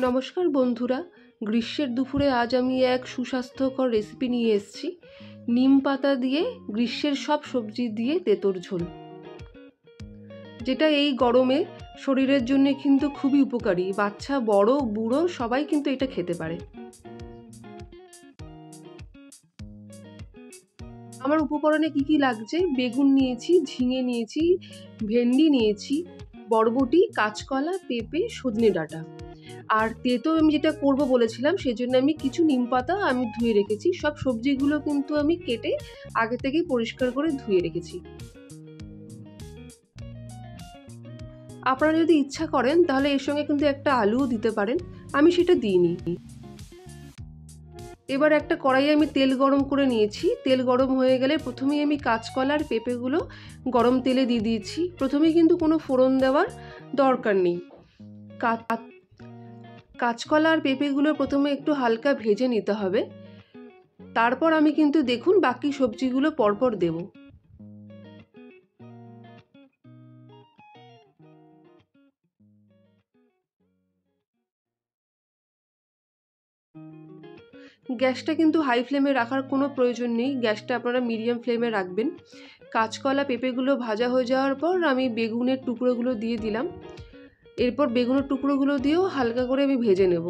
নমস্কার বন্ধুরা, গ্রীষ্মের দুপুরে আজ আমি এক সুস্বাস্থ্যকর রেসিপি নিয়ে এসেছি। নিম পাতা দিয়ে গ্রীষ্মের সব সবজি দিয়ে তেঁতুর ঝোল, যেটা এই গরমে শরীরের জন্য কিন্তু খুবই উপকারী। বাচ্চা বড় বুড়ো সবাই কিন্তু এটা খেতে পারে। আমার উপকরণে কি কি লাগছে: বেগুন নিয়েছি, ঝিঙে নিয়েছি, ভেন্ডি নিয়েছি, বরবটি, কাঁচকলা, পেঁপে, সজনে ডাঁটা। আর তেতো আমি যেটা করব বলেছিলাম, সেজন্য আমি কিছু নিম পাতা আমি ধুয়ে রেখেছি। সব সবজিগুলো কিন্তু আমি কেটে আগে থেকেই পরিষ্কার করে ধুয়ে রেখেছি। আপনারা যদি ইচ্ছা করেন তাহলে এর সঙ্গে কিন্তু একটা আলুও দিতে পারেন, আমি সেটা দিইনি। এবার একটা কড়াইয়ে আমি তেল গরম করে নিয়েছি। তেল গরম হয়ে গেলে প্রথমেই আমি কাঁচকলা আর পেঁপেগুলো গরম তেলে দিয়ে দিয়েছি। প্রথমেই কিন্তু কোনো ফোড়ন দেওয়ার দরকার নেই। কাঁচকলা আর পেঁপেগুলো প্রথমে একটু হালকা ভেজে নিতে হবে, তারপর আমি কিন্তু দেখুন বাকি সবজিগুলো পরপর দেব। গ্যাসটা কিন্তু হাই ফ্লেমে রাখার কোনো প্রয়োজন নেই, গ্যাসটা আপনারা মিডিয়াম ফ্লেমে রাখবেন। কাঁচকলা পেঁপেগুলো ভাজা হয়ে যাওয়ার পর আমি বেগুনের টুকরোগুলো দিয়ে দিলাম। এরপর বেগুনের টুকরোগুলো দিয়েও হালকা করে আমি ভেজে নেব।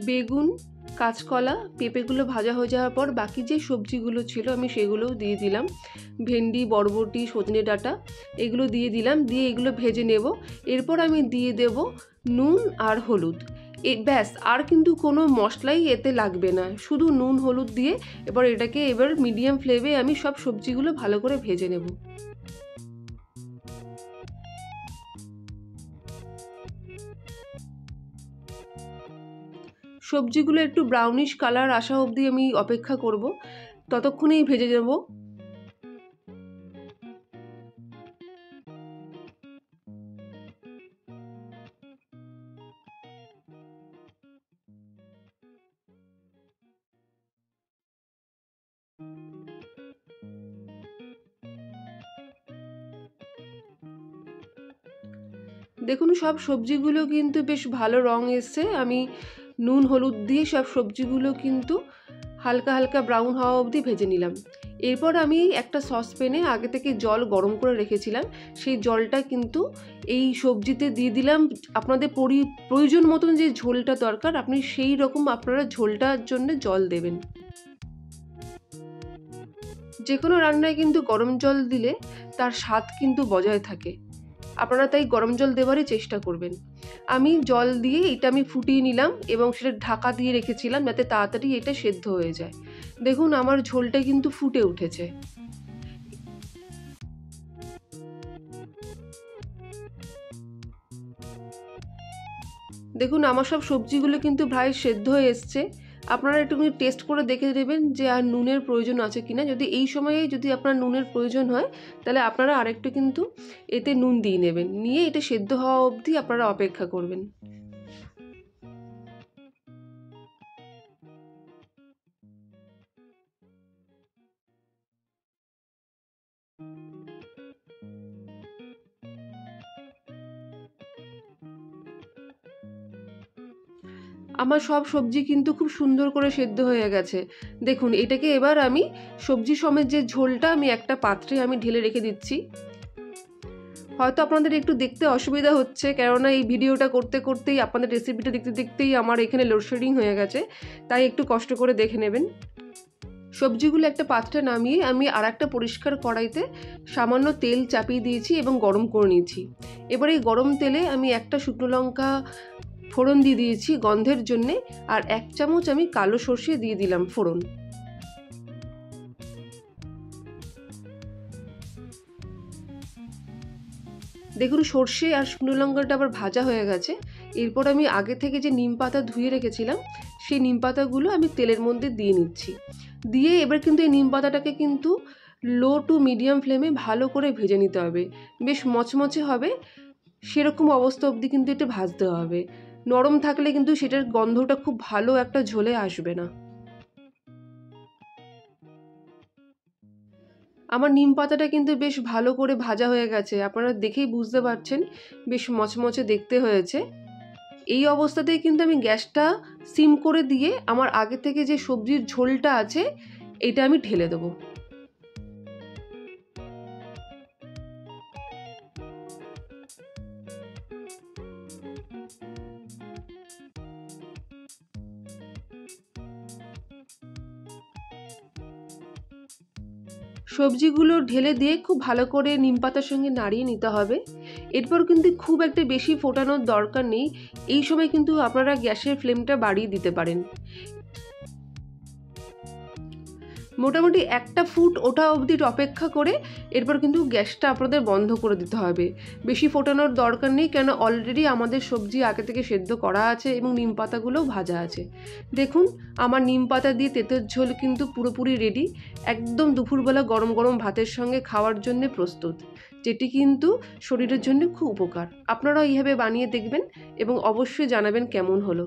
বেগুন, কাঁচকলা, পেঁপেগুলো ভাজা হয়ে যাওয়ার পর বাকি যে সবজিগুলো ছিল আমি সেগুলোও দিয়ে দিলাম। ভেন্ডি, বরবটি, সজনে ডাঁটা এগুলো দিয়ে দিলাম, দিয়ে এগুলো ভেজে নেব। এরপর আমি দিয়ে দেব নুন আর হলুদ। ব্যাস, আর কিন্তু কোনো মশলাই এতে লাগবে না, শুধু নুন হলুদ দিয়ে এবার মিডিয়াম ফ্লেমে আমি সব সবজিগুলো ভালো করে ভেজে নেব। সবজিগুলো একটু ব্রাউনিশ কালার আসা অবধি আমি অপেক্ষা করব, ততক্ষণেই ভেজে নেব। দেখুন সব সবজিগুলো কিন্তু বেশ ভালো রং এসছে। আমি নুন হলুদ দিয়ে সব সবজিগুলো কিন্তু হালকা হালকা ব্রাউন হওয়া অবধি ভেজে নিলাম। এরপর আমি একটা সসপ্যানে আগে থেকে জল গরম করে রেখেছিলাম, সেই জলটা কিন্তু এই সবজিতে দিয়ে দিলাম। আপনাদের প্রয়োজন মতন যে ঝোলটা দরকার আপনি সেই রকম আপনারা ঝোলটার জন্য জল দেবেন। যে কোনো রান্নায় কিন্তু গরম জল দিলে তার স্বাদ কিন্তু বজায় থাকে, আপনারা তাই গরম জল দেওয়ারই চেষ্টা করবেন। আমি জল দিয়ে এটা আমি ফুটিয়ে নিলাম এবং সেটা ঢাকা দিয়ে রেখেছিলাম যাতে তাড়াতাড়ি এটা সেদ্ধ হয়ে যায়। দেখুন আমার ঝোলটা কিন্তু ফুটে উঠেছে। দেখুন আমার সব সবজিগুলো কিন্তু প্রায় সেদ্ধ হয়ে এসছে। আপনারা একটুখানি টেস্ট করে দেখে নেবেন যে আর নুনের প্রয়োজন আছে কিনা। যদি এই সময়ে যদি আপনার নুনের প্রয়োজন হয় তাহলে আপনারা আরেকটু কিন্তু এতে নুন দিয়ে নেবেন, নিয়ে এটা সেদ্ধ হওয়া অবধি আপনারা অপেক্ষা করবেন। আমার সব সবজি কিন্তু খুব সুন্দর করে সেদ্ধ হয়ে গেছে। দেখুন এটাকে এবার আমি সবজি সমেত যে ঝোলটা আমি একটা পাত্রে আমি ঢেলে রেখে দিচ্ছি। হয়তো আপনাদের একটু দেখতে অসুবিধা হচ্ছে, কেননা এই ভিডিওটা করতে করতেই আপনাদের রেসিপিটা দেখতে দেখতেই আমার এখানে লোডশেডিং হয়ে গেছে, তাই একটু কষ্ট করে দেখে নেবেন। সবজিগুলো একটা পাত্রে নামিয়ে আমি আর একটা পরিষ্কার কড়াইতে সামান্য তেল চাপিয়ে দিয়েছি এবং গরম করে নিয়েছি। এবার এই গরম তেলে আমি একটা শুকনো লঙ্কা ফোড়ন দিয়ে দিয়েছি গন্ধের জন্যে, আর 1 চামচ আমি কালো সর্ষে দিয়ে দিলাম ফোড়ন। দেখুন সর্ষে আর শুকনো লঙ্কাটা আবার ভাজা হয়ে গেছে। এরপর আমি আগে থেকে যে নিম পাতা ধুয়ে রেখেছিলাম সেই নিম পাতাগুলো আমি তেলের মধ্যে দিয়ে নিচ্ছি। দিয়ে এবার কিন্তু এই নিম পাতাটাকে কিন্তু লো টু মিডিয়াম ফ্লেমে ভালো করে ভেজে নিতে হবে, বেশ মচমচে হবে সেরকম অবস্থা অবধি কিন্তু এটা ভাজতে হবে। নরম থাকলে কিন্তু সেটার গন্ধটা খুব ভালো একটা ঝোলে আসবে না। আমার নিম পাতাটা কিন্তু বেশ ভালো করে ভাজা হয়ে গেছে, আপনারা দেখেই বুঝতে পারছেন বেশ মচমচে দেখতে হয়েছে। এই অবস্থাতেই কিন্তু আমি গ্যাসটা সিম করে দিয়ে আমার আগে থেকে যে সবজির ঝোলটা আছে এটা আমি ঢেলে দেবো। সবজিগুলো ঢেলে দিয়ে খুব ভালো করে নিম পাতার সঙ্গে নাড়িয়ে নিতে হবে। এরপর কিন্তু খুব একটা বেশি ফোটানোর দরকার নেই, এই সময় কিন্তু আপনারা গ্যাসের ফ্লেমটা বাড়িয়ে দিতে পারেন। মোটামুটি একটা ফুট ওঠা অবধি অপেক্ষা করে এরপর কিন্তু গ্যাসটা আপনাদের বন্ধ করে দিতে হবে। বেশি ফোটানোর দরকার নেই, কেন অলরেডি আমাদের সবজি আগে থেকে সেদ্ধ করা আছে এবং নিম পাতাগুলোও ভাজা আছে। দেখুন আমার নিম পাতা দিয়ে তেঁতুল ঝোল কিন্তু পুরোপুরি রেডি, একদম দুপুরবেলা গরম গরম ভাতের সঙ্গে খাওয়ার জন্য প্রস্তুত, যেটি কিন্তু শরীরের জন্য খুব উপকার। আপনারাও এইভাবে বানিয়ে দেখবেন এবং অবশ্যই জানাবেন কেমন হলো।